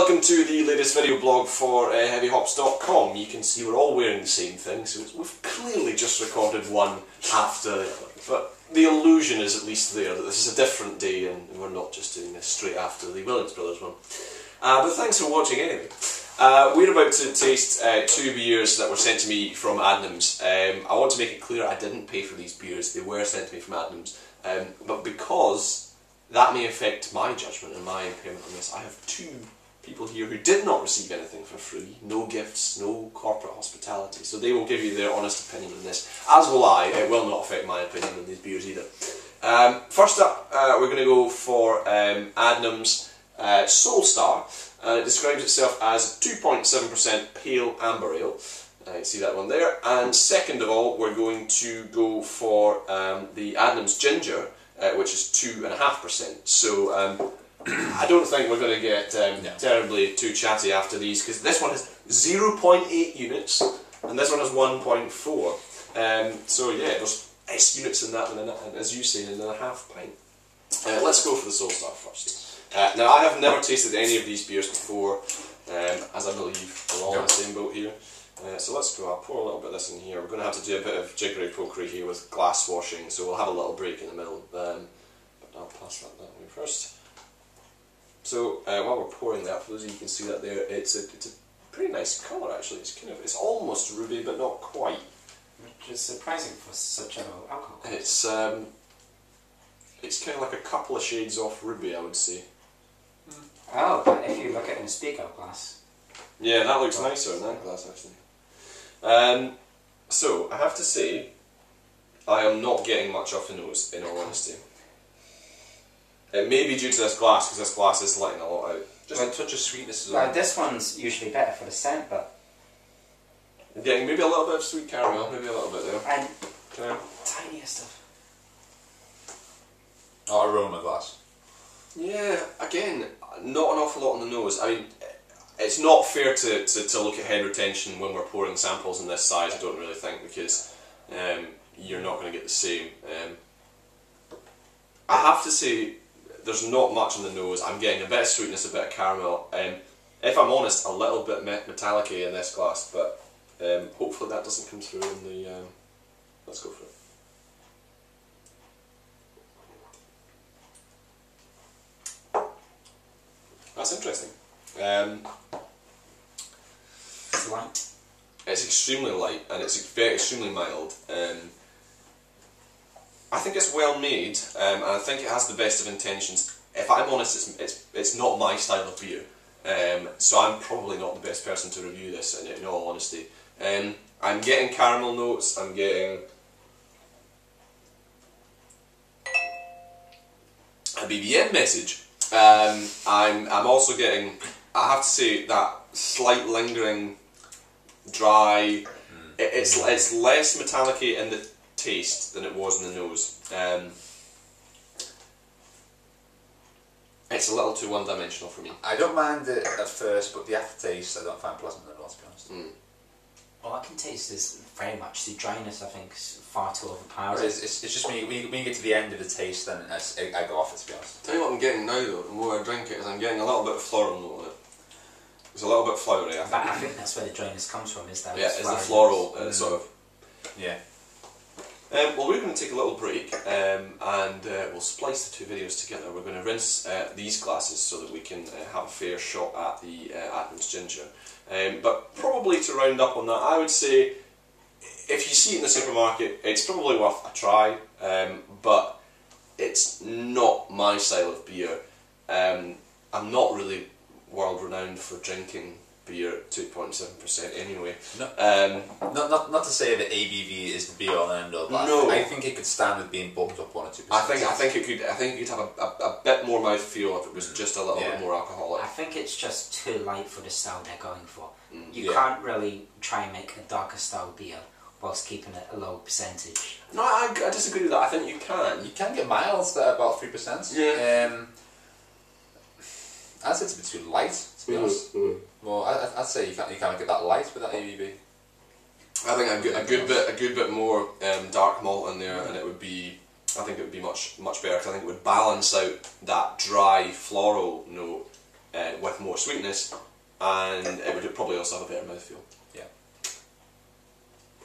welcome to the latest video blog for Heavyhops.com. You can see we're all wearing the same thing, so we've clearly just recorded one after the other. But the illusion is at least there that this is a different day and we're not just doing this straight after the Williams Brothers one. But thanks for watching anyway. We're about to taste two beers that were sent to me from Adnams. I want to make it clear I didn't pay for these beers, they were sent to me from Adnams. But because that may affect my judgment and my impairment on this, I have two people here who did not receive anything for free, no gifts, no corporate hospitality, so they will give you their honest opinion on this, as will I. It will not affect my opinion on these beers either. First up, we're going to go for Adnams SoleStar. It describes itself as 2.7% pale amber ale. You see that one there. And second of all, we're going to go for the Adnams Ginger, which is 2.5%. So I don't think we're going to get terribly too chatty after these, because this one has 0.8 units and this one has 1.4. So yeah, there's less units in that than as you say, in a half pint. Let's go for the SoleStar first. Now I have never tasted any of these beers before, as I believe we're all in the same boat here. So let's go, I'll pour a little bit of this in here. We're going to have to do a bit of jiggery-pokery here with glass washing, so we'll have a little break in the middle. But I'll pass that way first. So while we're pouring that, for those of you who can see that there, it's a pretty nice colour actually. It's almost ruby, but not quite. Which is surprising for such a low alcohol. It's kind of like a couple of shades off ruby, I would say. Oh, but if you look at it in a speak-out glass. Yeah, that looks nicer in that glass actually. So I have to say, I am not getting much off the nose, in all honesty. It may be due to this glass, because this glass is letting a lot out. Just a touch of sweetness as well. Well, this one's usually better for the scent, but... I'm getting maybe a little bit of sweet caramel, maybe a little bit there. And Okay. tiniest of... Oh, aroma glass. Yeah, again, not an awful lot on the nose. I mean, it's not fair to look at head retention when we're pouring samples in this size, I don't really think, because you're not going to get the same. I have to say, there's not much on the nose. I'm getting a bit of sweetness, a bit of caramel. If I'm honest, a little bit metallic-y in this glass, but hopefully that doesn't come through in the... let's go for it. That's interesting. It's light. It's extremely light and it's extremely mild. I think it's well made, and I think it has the best of intentions. If I'm honest, it's not my style of beer, so I'm probably not the best person to review this. In all honesty, I'm getting caramel notes. I'm getting a BBM message. I'm also getting, I have to say, that slight lingering dry. It's less metallic-y in the taste than it was in the nose. It's a little too one-dimensional for me. I don't mind it at first, but the aftertaste I don't find pleasant at all, to be honest. All I can taste is very much the dryness. I think is far too overpowering. It's just when you get to the end of the taste, then I go off it, to be honest. Tell you what I'm getting now though, the more I drink it, is I'm getting a little bit of floral note on it. It's a little bit flowery, I think. But I think that's where the dryness comes from, is that? Yeah, it's the floral sort of. Yeah. Well, we're going to take a little break and we'll splice the two videos together. We're going to rinse these glasses so that we can have a fair shot at the Adnams Ginger. But probably to round up on that, I would say if you see it in the supermarket, it's probably worth a try, but it's not my style of beer. I'm not really world renowned for drinking beer at 2.7% anyway. Not to say that ABV is the be all and end all, but no. I think it could stand with being bumped up 1 or 2%. I think it could have a bit more mouthfeel if it was just a little bit more alcoholic. I think it's just too light for the style they're going for. You Yeah. can't really try and make a darker style beer whilst keeping it a low percentage. No, I disagree with that. I think you can. You can get miles that are about 3%. Yeah. I'd say it's a bit too light, to be honest. Well, I'd say you can't get that light with that ABV. I think a good bit more dark malt in there, and it would be. I think it would be much better. Cause I think it would balance out that dry floral note with more sweetness, and it would probably also have a better mouthfeel. Yeah.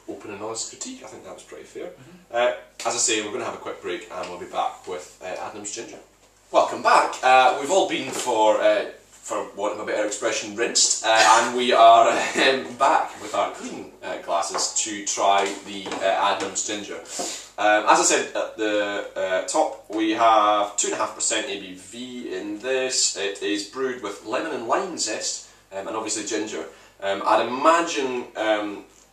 Open and honest critique, I think that was pretty fair. As I say, we're going to have a quick break and we'll be back with Adnams Ginger. Welcome back. We've all been, for want of a better expression, rinsed, and we are back with our clean glasses to try the Adnams Ginger. As I said at the top, we have 2.5% ABV in this. It is brewed with lemon and lime zest, and obviously ginger. I'd imagine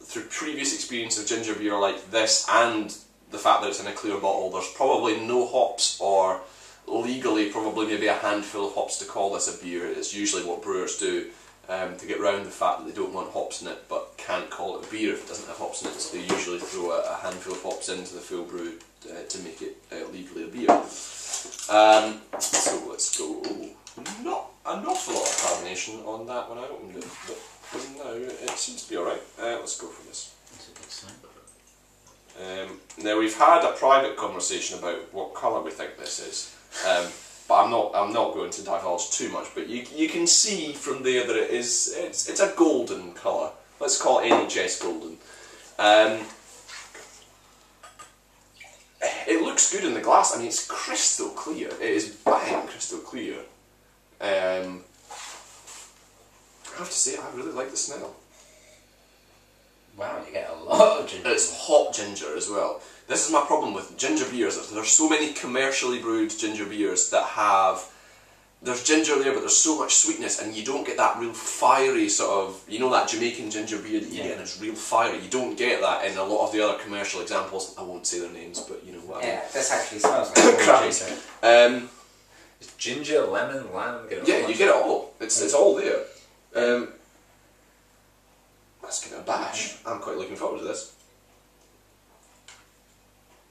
through previous experience of ginger beer like this, and the fact that it's in a clear bottle, there's probably no hops, or legally probably maybe a handful of hops to call this a beer. It's usually what brewers do to get around the fact that they don't want hops in it but can't call it a beer if it doesn't have hops in it, so they usually throw a handful of hops into the full brew to make it legally a beer. So let's go. Not an awful lot of carbonation on that when I opened it, but no, it seems to be alright. Let's go for this. That's a good sign. Now we've had a private conversation about what colour we think this is, but I'm not going to divulge too much. But you can see from there that it's a golden colour. Let's call it NHS golden. It looks good in the glass. I mean, it's crystal clear. It is bang crystal clear. I have to say, I really like the smell. Wow, you get a lot of ginger. It's hot ginger as well. This is my problem with ginger beers. There's so many commercially brewed ginger beers that have... There's ginger there, but there's so much sweetness, and you don't get that real fiery sort of... You know that Jamaican ginger beer that you get, and it's real fiery. You don't get that in a lot of the other commercial examples. I won't say their names, but you know what I mean. Yeah, this actually smells like Christ. It's ginger, lemon, lime, get it all. Yeah, you get it all. It's all there. Let's give it a bash. I'm quite looking forward to this.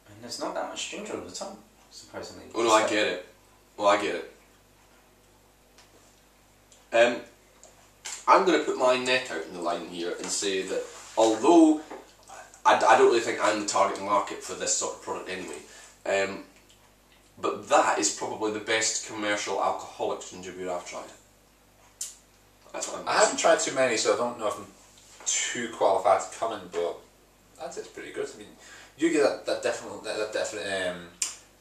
And there's not that much ginger on the tongue, surprisingly. Oh no, I get it. Well, I get it. I'm going to put my neck out in the line here and say that although I don't really think I'm the target market for this sort of product anyway, but that is probably the best commercial alcoholic ginger beer I've tried. That's what I haven't tried too many, so I don't know if I'm too qualified to comment, but I'd say it's pretty good. I mean, you get that definite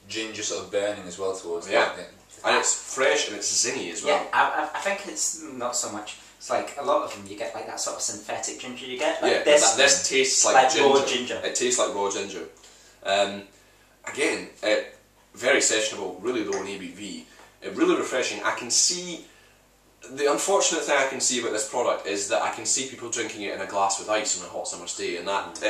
ginger sort of burning as well towards yeah. that. And it's fresh and it's zingy as well. Yeah, I think it's not so much. It's like a lot of them you get like that sort of synthetic ginger you get. Like yeah, this tastes like ginger. raw ginger. It tastes like raw ginger. Again, very sessionable, really low in ABV. Really refreshing. I can see... The unfortunate thing I can see about this product is that I can see people drinking it in a glass with ice on a hot summer's day, and that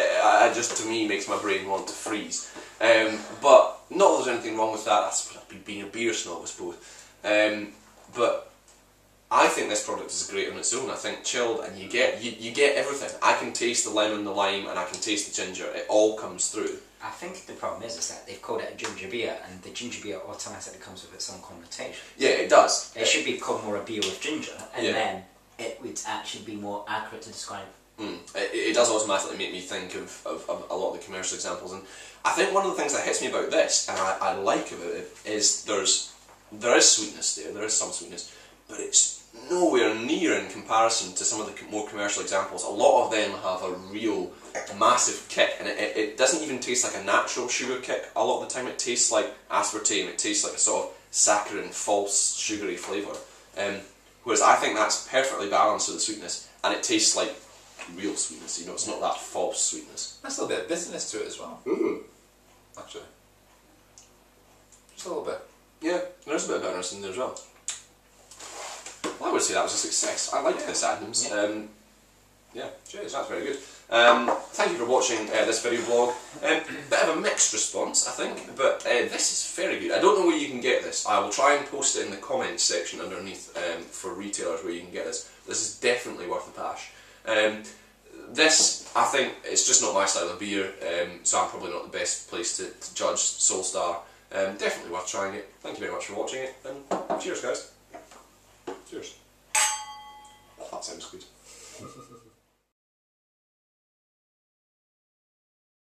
just to me makes my brain want to freeze. But not that there's anything wrong with that. That's being a beer snob, I suppose. But I think this product is great on its own. I think chilled, and you get everything. I can taste the lemon, the lime, and I can taste the ginger. It all comes through. I think the problem is that they've called it a ginger beer, and the ginger beer automatically comes with its own connotation. Yeah, it does. It should be called more a beer with ginger, and then it would actually be more accurate to describe. It does automatically make me think of a lot of the commercial examples, and I think one of the things that hits me about this, and I like about it, is there is sweetness there is some sweetness, but it's nowhere near in comparison to some of the more commercial examples. A lot of them have a real massive kick, and it doesn't even taste like a natural sugar kick. A lot of the time it tastes like aspartame, it tastes like a sort of saccharine, false, sugary flavour. Whereas I think that's perfectly balanced with the sweetness, and it tastes like real sweetness, you know, it's not that false sweetness. There's a little bit of bitterness to it as well. Actually. Just a little bit. Yeah, there's a bit of bitterness in there as well. Well, I would say that was a success. I like this, Adnams. Yeah, cheers, that's very good. Thank you for watching this video blog. Bit of a mixed response, I think, but this is very good. I don't know where you can get this. I will try and post it in the comments section underneath for retailers where you can get this. This is definitely worth the bash. This, I think, it's just not my style of beer, so I'm probably not the best place to judge SoleStar. Definitely worth trying it. Thank you very much for watching it, and cheers guys. Cheers. Oh, that sounds good.